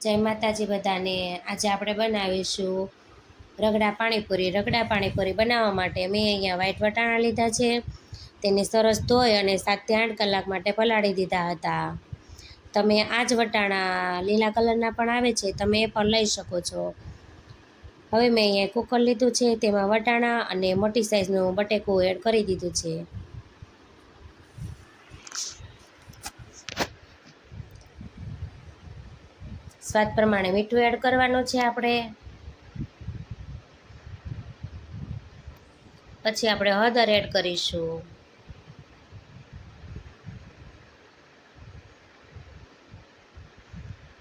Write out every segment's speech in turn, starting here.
જય માતાજી બધાને। આજે આપણે બનાવીશું રગડા પાણીપુરી। રગડા પાણીપુરી બનાવવા માટે મેં અહીંયા વ્હાઈટ વટાણા લીધા છે। તેને સરસ ધોઈ અને 7 થી 8 કલાક માટે પલાળી દીધા હતા। તમે આ જ વટાણા લીલા કલરના પણ આવે છે, તમે એ પણ લઈ શકો છો। હવે મેં અહીંયા કુકર લીધું છે, તેમાં વટાણા અને મોટી સાઈઝનું બટેકું એડ કરી દીધું છે। સ્વાદ પ્રમાણે મીઠું એડ કરવાનું છે આપણે। પછી આપણે હળદર એડ કરીશું।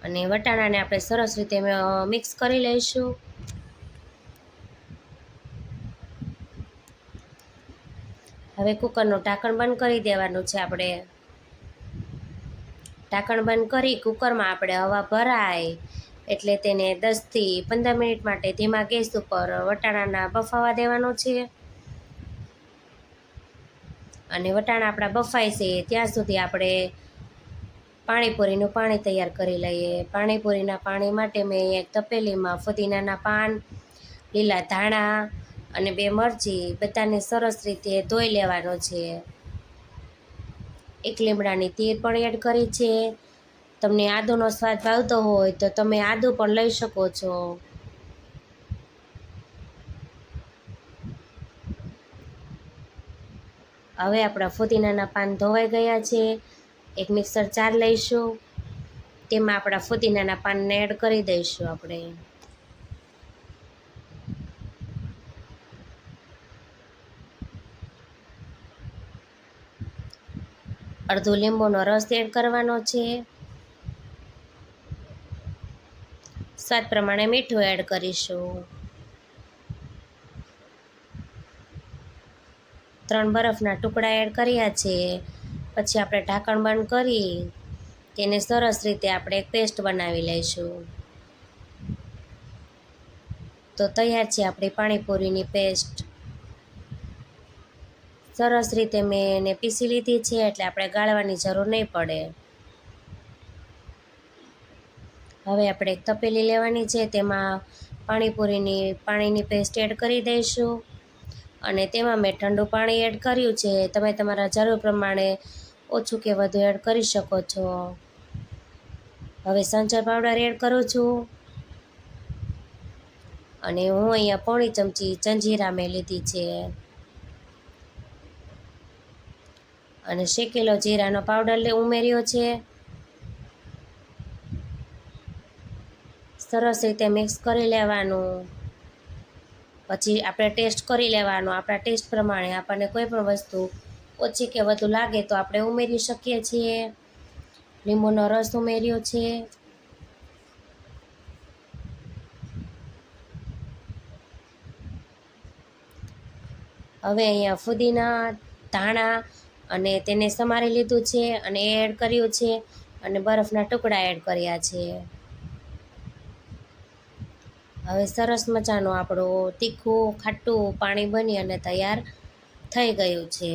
અને વટાણાને આપણે સરસ રીતે મિક્સ કરી લઈશું। હવે કુકરનું ઢાંકણ બંધ કરી દેવાનું છે આપણે। ઢાંકણ બંધ કરી કુકરમાં આપણે હવા ભરાય એટલે તેને 10 થી 15 મિનિટ માટે ધીમા ગેસ ઉપર વટાણાના બફાવા દેવાનું છે। અને વટાણા આપણા બફાય છે ત્યાં સુધી આપણે પાણીપુરીનું પાણી તૈયાર કરી લઈએ। પાણીપુરીના પાણી માટે મેં એક તપેલીમાં ફુદીનાના પાન, લીલા ધાણા અને 2 મરચી બધાને સરસ રીતે ધોઈ લેવાનો છે। 1 લીમડાની તીર પણ એડ કરી છે। તમને આદુનો સ્વાદ ભાવતો હોય તો તમે આદુ પણ લઈ શકો છો। હવે આપણા ફુદીનાના પાન ધોવાઈ ગયા છે। એક મિક્સર જાર લઈશું, તેમાં આપણા ફુદીનાના પાનને એડ કરી દઈશું આપણે। અડધો લીંબુનો રસ એડ કરવાનો છે। સ્વાદ પ્રમાણે મીઠું એડ કરીશું। 3 બરફના ટુકડા એડ કર્યા છે। પછી આપણે ઢાંકણ બંધ કરી તેને સરસ રીતે આપણે એક પેસ્ટ બનાવી લઈશું। તો તૈયાર છે આપણી પાણીપુરીની પેસ્ટ। સરસ રીતે મેં એને પીસી લીધી છે, એટલે આપણે ગાળવાની જરૂર નહીં પડે। હવે આપણે એક તપેલી લેવાની છે, તેમાં પાણીની પેસ્ટ એડ કરી દઈશું। અને તેમાં મેં ઠંડુ પાણી એડ કર્યું છે, તમે તમારા જરૂર પ્રમાણે ઓછું કે વધુ એડ કરી શકો છો। હવે સંચર પાવડર એડ કરું છું। અને હું અહીંયા પોણી ચમચી જંજીરા મેં લીધી છે। અને શેકેલો જીરાનો પાવડર ઉમેર્યો છે। સરસ રીતે મિક્સ કરી લેવાનું। પછી આપણે ટેસ્ટ કરી લેવાનું। આપણા ટેસ્ટ પ્રમાણે આપણને કોઈ પણ વસ્તુ ઓછી કે વધુ લાગે તો આપણે ઉમેરી શકીએ છીએ। લીંબુનો રસ ઉમેર્યો છે। હવે અહીંયા ફુદીના, ધાણા અને તેને સમારી લીધું છે અને એ એડ કર્યું છે, અને બરફના ટુકડા એડ કર્યા છે। હવે સરસ મજાનું આપણું તીખું ખાટું પાણી બની અને તૈયાર થઈ ગયું છે।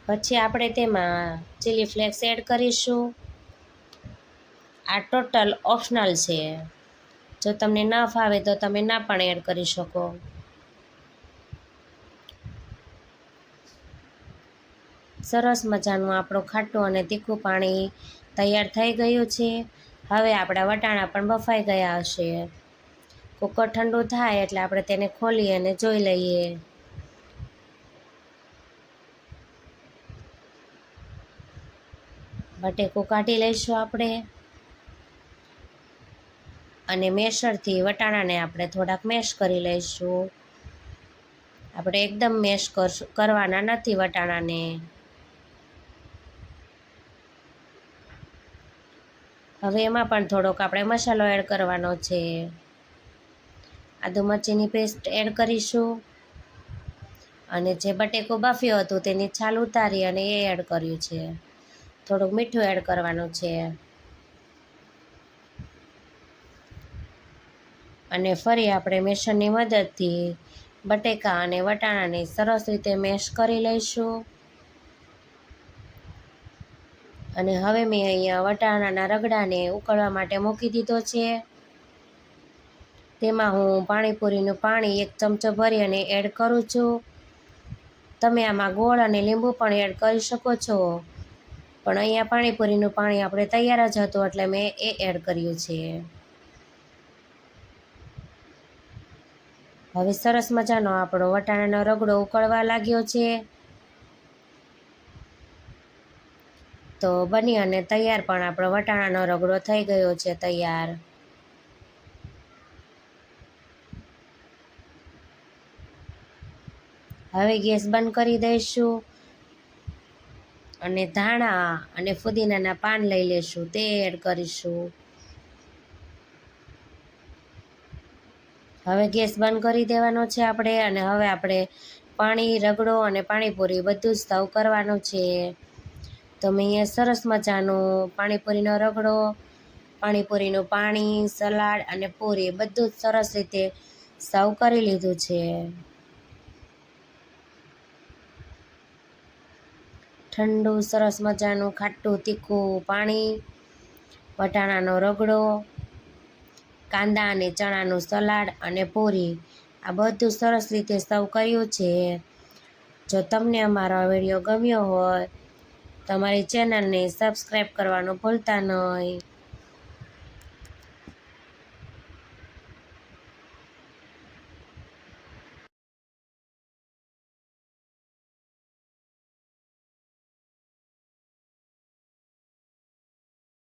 પછી આપણે તેમાં ચીલી ફ્લેક્સ એડ કરીશું। આ ટોટલ ઓપ્શનલ છે, જો તમને ન ફાવે તો તમે ના પણ એડ કરી શકો। સરસ મજાનું આપણું ખાટું અને તીખું પાણી તૈયાર થઈ ગયું છે। હવે આપણા વટાણા પણ બફાઈ ગયા હશે। કુકર ઠંડુ થાય એટલે આપણે તેને ખોલી અને જોઈ લઈએ। બટેકું કાઢી લઈશું આપણે। અને મેશરથી વટાણાને આપણે થોડાક મેશ કરી લઈશું। આપણે એકદમ મેશ કરવાના નથી વટાણાને। હવે એમાં પણ થોડોક આપણે મસાલો એડ કરવાનો છે। આદુ મરચીની પેસ્ટ એડ કરીશું। અને જે બટેકું બાફ્યું હતું તેની છાલ ઉતારી અને એ એડ કર્યું છે। થોડુંક મીઠું એડ કરવાનું છે। અને ફરી આપણે મેશરની મદદથી બટેકા અને વટાણાને સરસ રીતે મેશ કરી લઈશું। અને હવે મેં અહીંયા વટાણાના રગડાને ઉકળવા માટે મૂકી દીધો છે. તેમાં હું પાણીપુરીનું પાણી 1 ચમચો ભરી અને એડ કરું છું. તમે આમાં ગોળ અને લીંબુ પણ એડ કરી શકો છો, પણ અહીંયા પાણીપુરીનું પાણી આપણે તૈયાર જ હતું એટલે મેં એ એડ કર્યું છે. હવે સરસ મજાનો આપણો વટાણાનો રગડો ઉકળવા લાગ્યો છે. તો બની અને તૈયાર પણ આપણો વટાણાનો રગડો થઈ ગયો છે તૈયાર. હવે ગેસ બંધ કરી દઈશું અને ધાણા અને ફુદીનાના પાન લઈ લેશું, તે એડ કરીશું. હવે ગેસ બંધ કરી દેવાનો છે આપણે, અને હવે આપણે પાણી, રગડો અને પાણીપુરી બધું જ સર્વ કરવાનું છે. તો મેં અહીંયા સરસ મજાનું પાણીપુરીનો રગડો, પાણીપુરીનું પાણી, સલાડ અને પૂરી બધું જ સરસ રીતે સર્વ કરી લીધું છે. ઠંડુ સરસ મજાનું ખાટું તીખું પાણી, વટાણાનો રગડો, કાંદા અને ચણાનું સલાડ અને પૂરી, આ બધું સરસ રીતે સર્વ કર્યું છે. જો તમને અમારો વિડીયો ગમ્યો હોય તો અમારી ચેનલને સબસ્ક્રાઈબ કરવાનું ભૂલતા નહીં.